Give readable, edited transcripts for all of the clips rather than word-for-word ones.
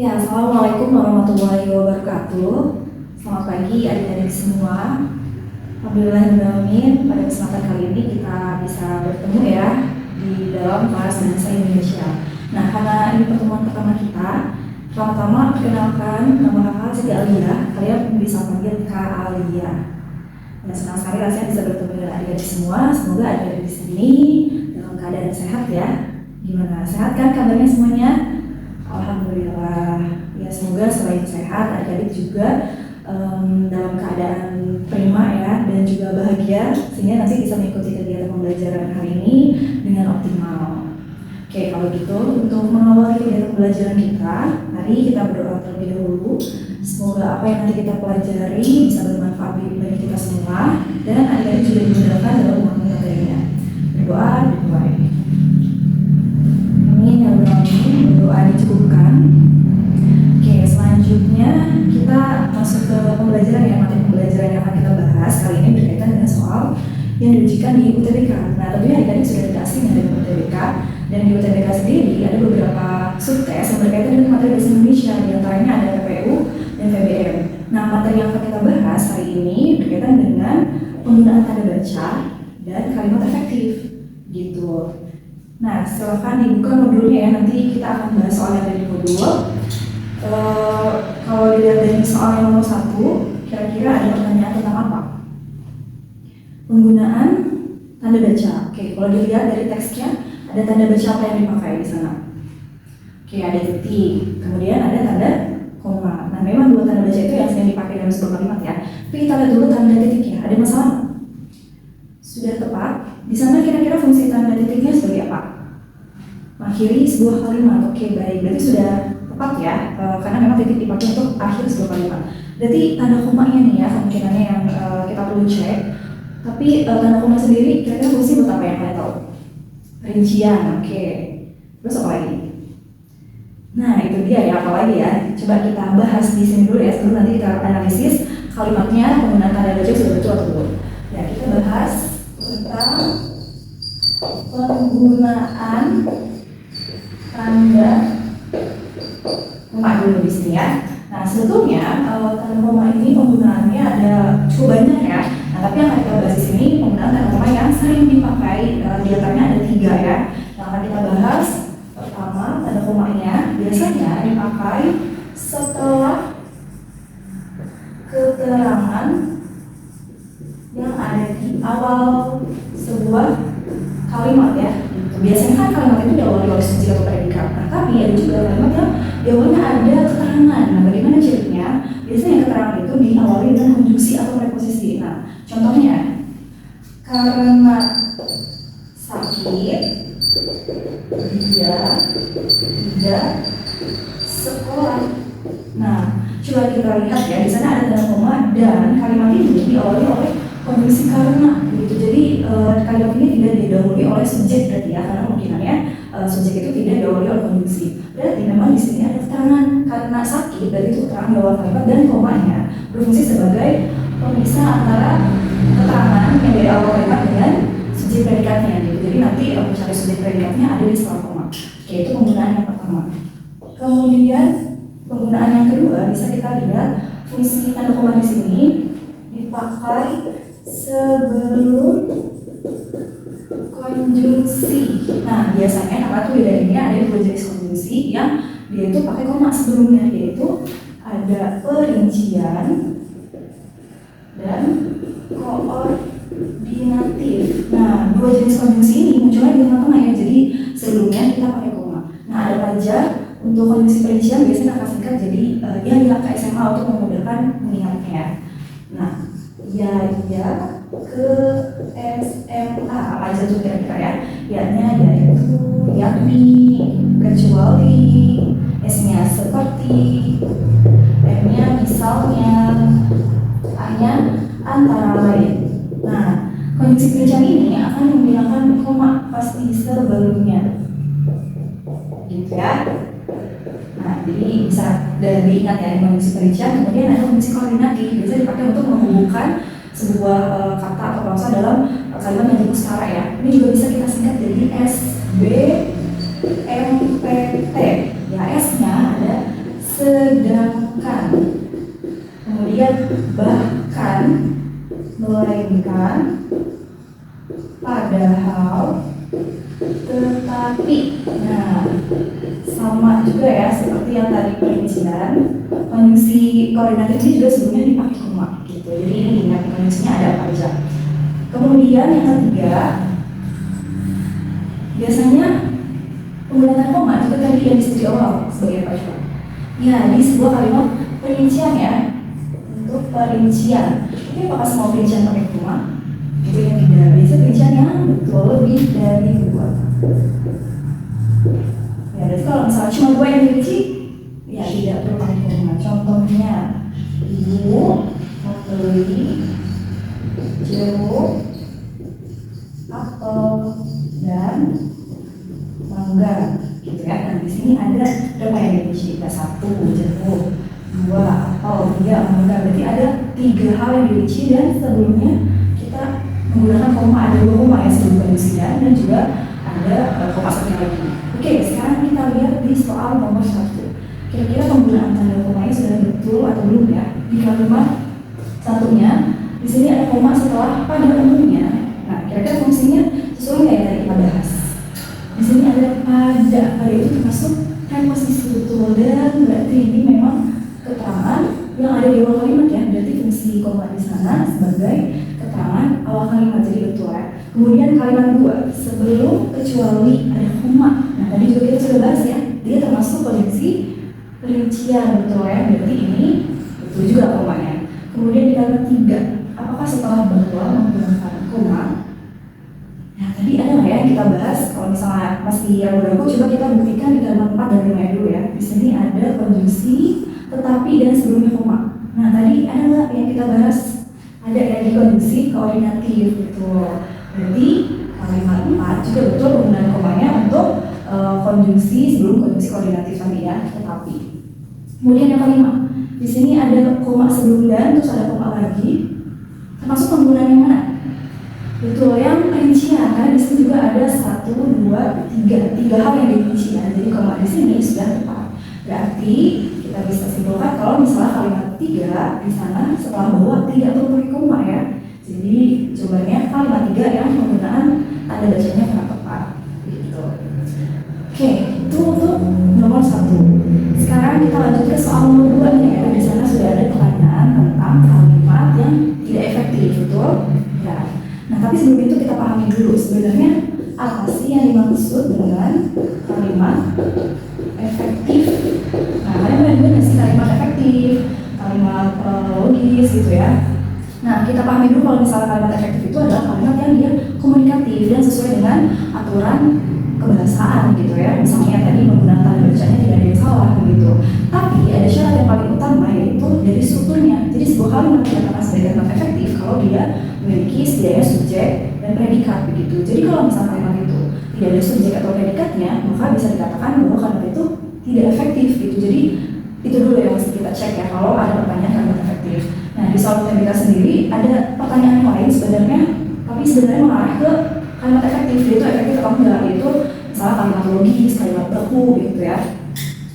Ya, Assalamualaikum warahmatullahi wabarakatuh. Selamat pagi adik-adik semua. Alhamdulillahirrahmanirrahim, pada kesempatan kali ini kita bisa bertemu ya di dalam kelas bahasa Indonesia. Nah, karena ini pertemuan pertama kita, pertama-tama perkenalkan nama kakak Siti Alia. Kalian bisa panggil Kak Alia. Ya, senang sekali rasanya bisa bertemu dengan adik-adik semua. Semoga adik-adik di sini dalam keadaan sehat ya. Gimana? Sehat kan kabarnya semuanya? Alhamdulillah. Ya, semoga selain sehat, adik-adik juga dalam keadaan prima ya, dan juga bahagia, sehingga nanti bisa mengikuti kegiatan pembelajaran hari ini dengan optimal. Oke, kalau gitu untuk mengawali kegiatan pembelajaran kita, mari kita berdoa terlebih dahulu. Semoga apa yang nanti kita pelajari bisa bermanfaat bagi kita semua, dan adik-adik juga dimudahkan dalam memahami materinya. Berdoa dimulai. Amin ya rabbal alamin. Berdoa dicukupkan. Oke, selanjutnya kita masuk ke pembelajaran ya. Materi pembelajaran yang akan kita bahas kali ini berkaitan dengan soal yang diujikan di UTBK. Nah, tentunya adik-adik sudah tidak asing dengan UTBK, dan di UTBK sendiri ada beberapa subtes yang berkaitan dengan materi bahasa Indonesia. Di antaranya ada PPU dan PBM. Nah, materi yang akan kita bahas hari ini berkaitan dengan penggunaan tanda baca dan kalimat efektif gitu. Nah, silahkan dibuka modulnya ya, nanti kita akan bahas soal yang ada di modul. Kalau dilihat dari soal yang nomor 1, kira-kira ada pertanyaan tentang apa? Penggunaan tanda baca. Oke, kalau dilihat dari teksnya, ada tanda baca apa yang dipakai di sana? Oke, ada titik, kemudian ada tanda koma. Nah, memang dua tanda baca itu yang sering dipakai dalam sebuah kalimat ya. Tapi kita lihat dulu tanda titiknya, ada masalah? Sudah tepat? Di sana kira-kira fungsi tanda titiknya sebagai apa? Mengakhiri sebuah kalimat. Oke, baik. Berarti sudah tepat ya, karena memang titik dipakai untuk akhir sebuah kalimat. Berarti tanda komanya nih ya, kemungkinannya yang kita perlu cek. Tapi tanda koma sendiri kira-kira fungsi buat apa yang kalian tahu? Rincian. Oke. Terus apa lagi? Nah, itu dia ya, apa lagi ya? Coba kita bahas di sini dulu ya, sebelum nanti kita analisis kalimatnya, penggunaan tanda baca sudah betul atau belum. Ya, kita bahas tentang penggunaan tanda koma dulu di sini ya. Nah, sebetulnya tanda koma ini penggunaannya ada cukup banyak ya. Nah, tapi yang akan kita bahas di sini penggunaan tanda koma yang sering dipakai, di antaranya ada 3 ya. Yang akan kita bahas pertama, tanda komanya biasanya dipakai setelah keterangan yang ada di awal sebuah kalimat ya. Biasanya kan kalimat itu diawali oleh subjek atau predikat. Nah, tapi ada juga kalimat yang diawalnya ada keterangan. Nah, bagaimana cirinya? Biasanya keterangan itu diawali dengan konjungsi atau preposisi. Nah, contohnya, karena sakit dia tidak sekolah. Nah, coba kita lihat ya, di sana ada tanda koma dan kalimat ini diawali oleh konjungsi karena gitu. Jadi kalimat ini tidak didahului oleh subjek berarti ya, karena kemungkinannya subjek itu tidak didahului oleh konjungsi. Berarti memang di sini ada keterangan karena sakit, berarti itu keterangan di awal kalimat, dan komanya berfungsi sebagai pemisah antara keterangan yang dari awal kalimat dengan subjek predikatnya gitu. Jadi nanti mencari subjek predikatnya ada di setelah koma. Oke, itu penggunaan yang pertama. Kemudian penggunaan yang kedua bisa kita lihat fungsi tanda koma di sini dipakai sebelum konjungsi. Nah, biasanya apa tuh bedanya? Ada 2 jenis konjungsi yang dia itu pakai koma sebelumnya, yaitu ada perincian dan koordinatif. Nah, 2 jenis konjungsi ini munculnya di tengah-tengah ya, jadi sebelumnya kita pakai koma. Nah, ada aja untuk konjungsi perincian biasanya akan singkat, jadi dia hilang ke SMA untuk memudahkan mengingatnya. Nah, ya ke SMA apa aja tuh kira-kira ya? Ya-nya yaitu, yakni, kecuali, S-nya seperti, M-nya misalnya, A-nya antara lain. Nah, konjungsi perincian ini akan menggunakan koma pasti sebelumnya, gitu ya. Nah, jadi bisa dari ingat ya, konjungsi perincian. Kemudian ada konjungsi koordinatif, biasa dipakai untuk menghubungkan sebuah kata atau klausa dalam kalimat yang cukup setara ya. Ini juga bisa kita singkat jadi SBMPT. Ya, S-nya ada sedangkan, kemudian bahkan, melainkan, padahal, tetapi. Nah, sama juga ya seperti yang tadi perincian, konjungsi koordinatif ini juga sebelumnya dipakai koma gitu. Jadi ini ingat konjungsinya ada apa aja. Kemudian yang ketiga, biasanya penggunaan koma juga tadi yang disebut di awal sebagai apa coba? Ya, di sebuah kalimat perincian ya, untuk perincian. Oke, apakah semua perincian pakai koma? Itu yang tidak. Biasanya perincian yang betul lebih dari 2. Ya, jadi kalau misalnya cuma 2 yang dirinci, ya tidak perlu pakai koma. Contohnya, ibu membeli jeruk, apel, dan mangga, gitu ya. Nah, di sini ada berapa yang dirinci? Ada 1 jeruk, 2 apel, 3 mangga. Berarti ada 3 hal yang dirinci dan sebelumnya kita menggunakan koma, ada 2 koma ya sebelum konjungsinya dan juga ada koma satunya lagi. Oke, sekarang kita lihat di soal nomor 1. Kira-kira penggunaan tanda koma ini sudah betul atau belum ya? Di kalimat satunya, di sini ada koma setelah pada umumnya. Nah, kira-kira fungsinya sesuai nggak ya tadi kita bahas? Di sini ada pada itu termasuk preposisi betul dan berarti ini memang keterangan yang ada di awal kalimat ya. Berarti fungsi koma di sana sebagai keterangan awal kalimat, jadi betul ya. Kemudian kalimat 2, sebelum kecuali ada koma. Nah, tadi juga kita sudah bahas ya, dia termasuk konjungsi perincian, betul ya. Berarti ini betul juga komanya. Kemudian di kalimat 3, apakah setelah bahwa menggunakan koma? Nah, tadi ada nggak ya yang kita bahas? Kalau misalnya masih ragu-ragu, coba kita buktikan di kalimat 4 dan 5 dulu ya. Di sini ada konjungsi tetapi dan sebelumnya koma. Nah, tadi ada nggak yang kita bahas? Ada yang di konjungsi koordinatif, betul. Berarti kalimat 4 juga betul penggunaan komanya untuk konjungsi sebelum konjungsi koordinatif tadi ya, tetapi. Kemudian yang kelima, di sini ada koma sebelum dan, terus ada koma lagi. Termasuk penggunaan yang mana? Betul, yang perincian, karena di sini juga ada 1, 2, 3 hal yang dirinci ya. Jadi koma di sini sudah tepat. Berarti kita bisa simpulkan kalau misalnya kalimat 3 di sana setelah bahwa tidak perlu pakai koma ya. Jadi jawabannya kalimat 3 yang penggunaan tanda bacanya kurang tepat. Gitu. Oke, itu untuk nomor 1. Sekarang kita lanjut ke soal nomor 2 ya. Di sana sudah ada pertanyaan tentang kalimat yang tidak efektif, betul? Ya. Nah, tapi sebelum itu kita pahami dulu sebenarnya apa sih yang dimaksud dengan kalimat efektif. Nah, kalian pernah dengar nggak sih kalimat efektif, kalimat logis gitu ya. Nah, kita pahami dulu kalau misalnya kalimat efektif itu adalah kalimat yang dia komunikatif dan sesuai dengan aturan kebahasaan gitu ya. Misalnya tadi menggunakan tanda bacanya tidak ada yang salah begitu. Tapi ada syarat yang paling utama yaitu dari strukturnya. Jadi sebuah kalimat dikatakan sebagai kalimat efektif kalau dia memiliki setidaknya subjek dan predikat begitu. Jadi kalau misalnya kalimat itu tidak ada subjek atau predikatnya, maka bisa dikatakan bahwa kalimat itu tidak efektif gitu. Jadi itu dulu yang mesti kita cek ya kalau ada pertanyaan kalimat efektif. Nah, di soal UTBK sendiri ada pertanyaan lain sebenarnya, tapi sebenarnya mengarah ke kalimat efektif, yaitu efektif atau enggak, yaitu misalnya kalimat logis, kalimat beku gitu ya.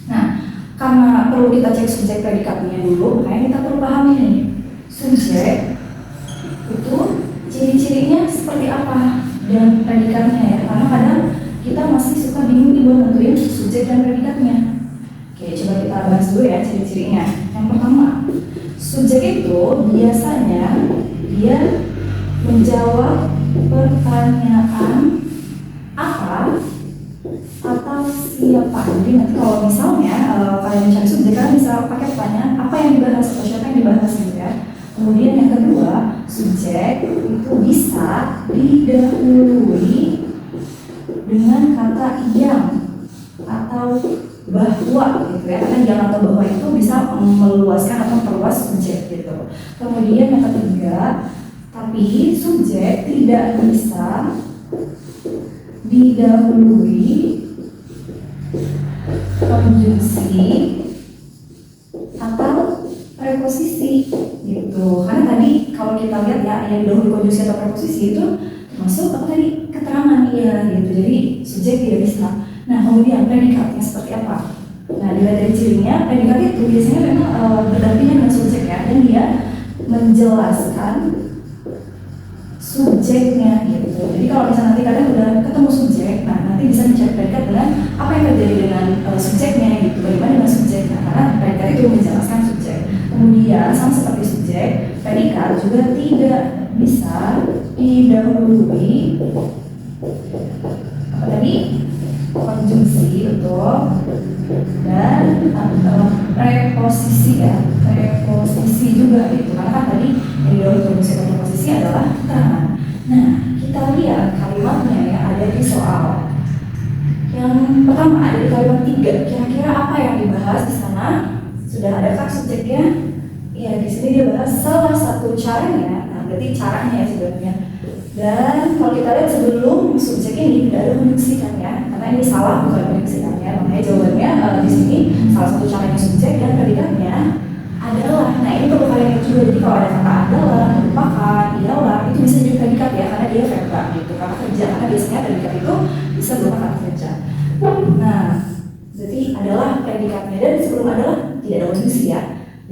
Nah, karena perlu kita cek subjek predikatnya dulu, makanya kita perlu pahami nih subjek itu ciri-cirinya seperti apa dan predikatnya ya, karena kadang kita masih suka bingung nih buat nentuin subjek dan predikatnya. Oke, coba kita bahas dulu ya ciri-cirinya. Yang pertama, subjek itu biasanya dia menjawab pertanyaan apa atau siapa. Jadi nanti kalau misalnya kalian mencari subjek, kalian bisa pakai pertanyaan apa yang dibahas atau siapa yang dibahas gitu ya. Kemudian yang kedua, subjek itu bisa didahului dengan kata yang atau bahwa gitu ya, karena yang atau bahwa itu bisa meluaskan atau memperluas subjek gitu. Kemudian yang ketiga, tapi subjek tidak bisa didahului konjungsi atau preposisi gitu. Karena tadi kalau kita lihat ya yang didahului konjungsi atau preposisi itu termasuk apa tadi keterangan ya gitu. Jadi subjek tidak bisa. Nah, kemudian predikatnya seperti apa? Nah, dilihat dari cirinya, predikat itu biasanya memang berdampingan dengan subjek ya, dan dia menjelaskan subjeknya gitu. Jadi kalau misalnya nanti kalian udah ketemu subjek, nah nanti bisa dicari predikat dengan apa yang terjadi dengan subjeknya gitu, bagaimana dengan subjeknya, karena predikat itu menjelaskan subjek. Kemudian sama seperti subjek, predikat juga tidak bisa didahului apa tadi? Konjungsi, betul, dan preposisi ya, preposisi juga gitu, karena kan tadi yang didahului konjungsi dan preposisi adalah keterangan. Nah, kita lihat kalimatnya ya, ada di soal yang pertama, ada di kalimat 3. Kira-kira apa yang dibahas di sana? Sudah adakah subjeknya? Ya, di sini dia bahas salah satu caranya. Nah, berarti caranya ya sebenarnya. Dan kalau kita lihat sebelum subjek ini tidak ada konjungsi kan ya, karena ini salah bukan konjungsi kan ya, makanya jawabannya di sini salah satu caranya subjek dan predikatnya adalah. Nah, ini perlu kalian ingat juga, jadi kalau ada kata adalah, merupakan, ialah, itu bisa jadi predikat ya, karena dia verba gitu, karena kerja, karena biasanya predikat itu bisa berupa kata kerja. Nah, berarti adalah predikatnya, dan sebelum adalah tidak ada konjungsi ya.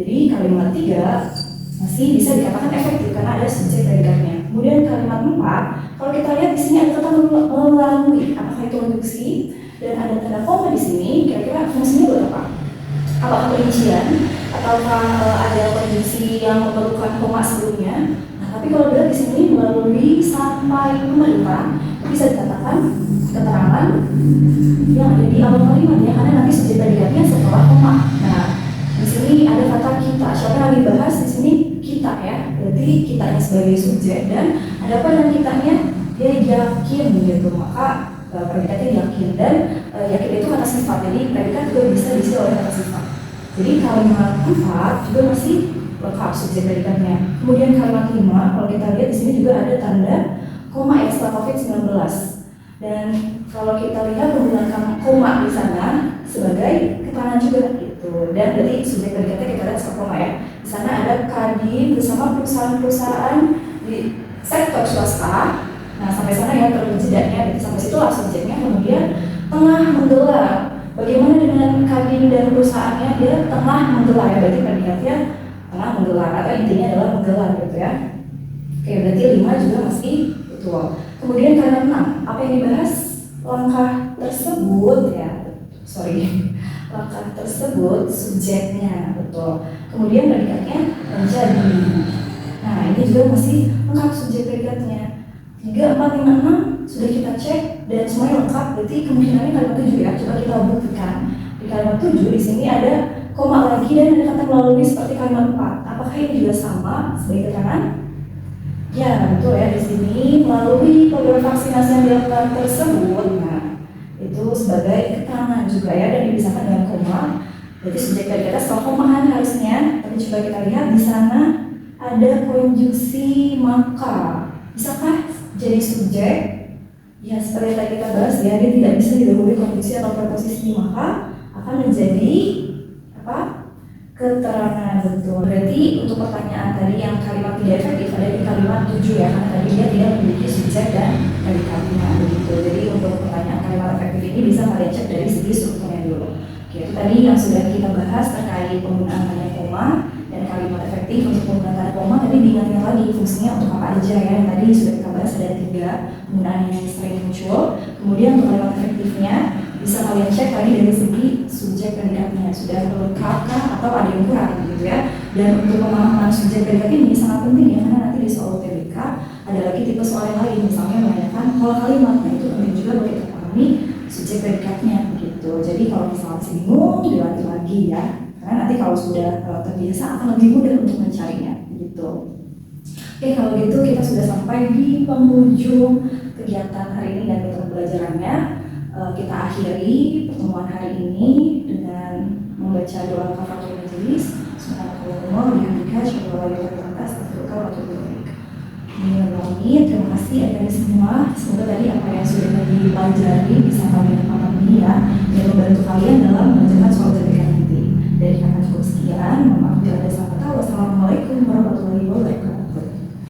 Jadi kalimat 3 masih bisa dikatakan efektif karena ada subjek predikatnya. Kemudian kalimat 4, kalau kita lihat di sini ada kata melalui, apakah itu konjungsi? Dan ada tanda koma di sini, kira-kira fungsinya buat apa? Apakah perincian? Ataukah ada konjungsi yang memerlukan koma sebelumnya? Nah, tapi kalau dilihat di sini melalui sampai kalimat, bisa dikatakan keterangan yang ada di awal kalimat ya, karena nanti subjek predikatnya setelah koma. Nah, di sini ada kata kita. Siapa yang dibahas di sini? Kita ya. Berarti kitanya sebagai subjek, dan ada apa dengan kitanya? Dia yakin gitu. Maka predikatnya yakin, dan yakin itu kata sifat. Jadi predikat juga bisa diisi oleh kata sifat. Jadi kalimat 4 juga masih lengkap subjek predikatnya. Kemudian kalimat 5, kalau kita lihat di sini juga ada tanda koma ya setelah COVID-19. Dan kalau kita lihat menggunakan koma di sana sebagai keterangan juga gitu. Dan berarti subjek predikatnya kita lihat setelah koma ya. Di sana ada Kadin bersama perusahaan-perusahaan di sektor swasta. Nah, sampai sana ya perlu jedanya, sampai situ lah subjeknya. Kemudian tengah menggelar. Bagaimana dengan Kadin dan perusahaannya? Dia tengah menggelar ya, berarti predikatnya tengah menggelar, atau intinya adalah menggelar gitu ya. Oke, berarti 5 juga masih betul. Kemudian kalimat 6, apa yang dibahas? Langkah tersebut ya, langkah tersebut subjeknya, betul. Kemudian predikatnya menjadi. Nah, ini juga masih lengkap subjek predikatnya. 3, 4, 5, 6 sudah kita cek dan semuanya lengkap. Berarti kemungkinannya kalimat 7 ya. Coba kita buktikan. Di kalimat 7 di sini ada koma lagi dan ada kata melalui seperti kalimat 4. Apakah ini juga sama sebagai keterangan? Ya, betul ya. Di sini melalui program vaksinasi yang dilakukan tersebut. Nah, itu sebagai keterangan juga ya, dan dipisahkan dengan koma. Berarti subjek predikatnya setelah komahan harusnya. Tapi coba kita lihat di sana ada konjungsi maka. Bisakah jadi subjek? Ya, seperti yang tadi kita bahas ya, dia tidak bisa didahului konjungsi atau preposisi, maka akan menjadi apa? Keterangan, betul. Berarti untuk pertanyaan tadi yang kalimat tidak efektif ada di kalimat 7 ya, karena tadi dia tidak memiliki subjek dan predikatnya begitu. Jadi untuk pertanyaan kalimat efektif ini bisa kalian cek dari segi strukturnya dulu. Oke, itu tadi yang sudah kita bahas terkait penggunaan tanda koma dan kalimat efektif. Untuk penggunaan tanda koma tadi diingatkan lagi fungsinya untuk apa aja ya, yang tadi sudah kita bahas ada 3 penggunaan yang sering muncul. Kemudian untuk kalimat efektifnya bisa kalian cek tadi dari segi subjek predikatnya sudah lengkapkah atau ada yang kurang gitu ya. Dan untuk pemahaman subjek predikat ini sangat penting ya, karena nanti di soal UTBK ada lagi tipe soal yang lain, misalnya menanyakan pola kalimat. Nah, itu penting juga bagi kita pahami subjek predikatnya gitu. Jadi kalau misalnya masih bingung, dilatih lagi ya, karena nanti kalau sudah terbiasa akan lebih mudah untuk mencarinya gitu. Oke, kalau gitu kita sudah sampai di penghujung kegiatan hari ini dan metode pembelajarannya. Kita akhiri pertemuan hari ini dengan membaca doa kafaratul majelis. Subhanallah, terima kasih atas semua. Semoga tadi apa yang sudah dipelajari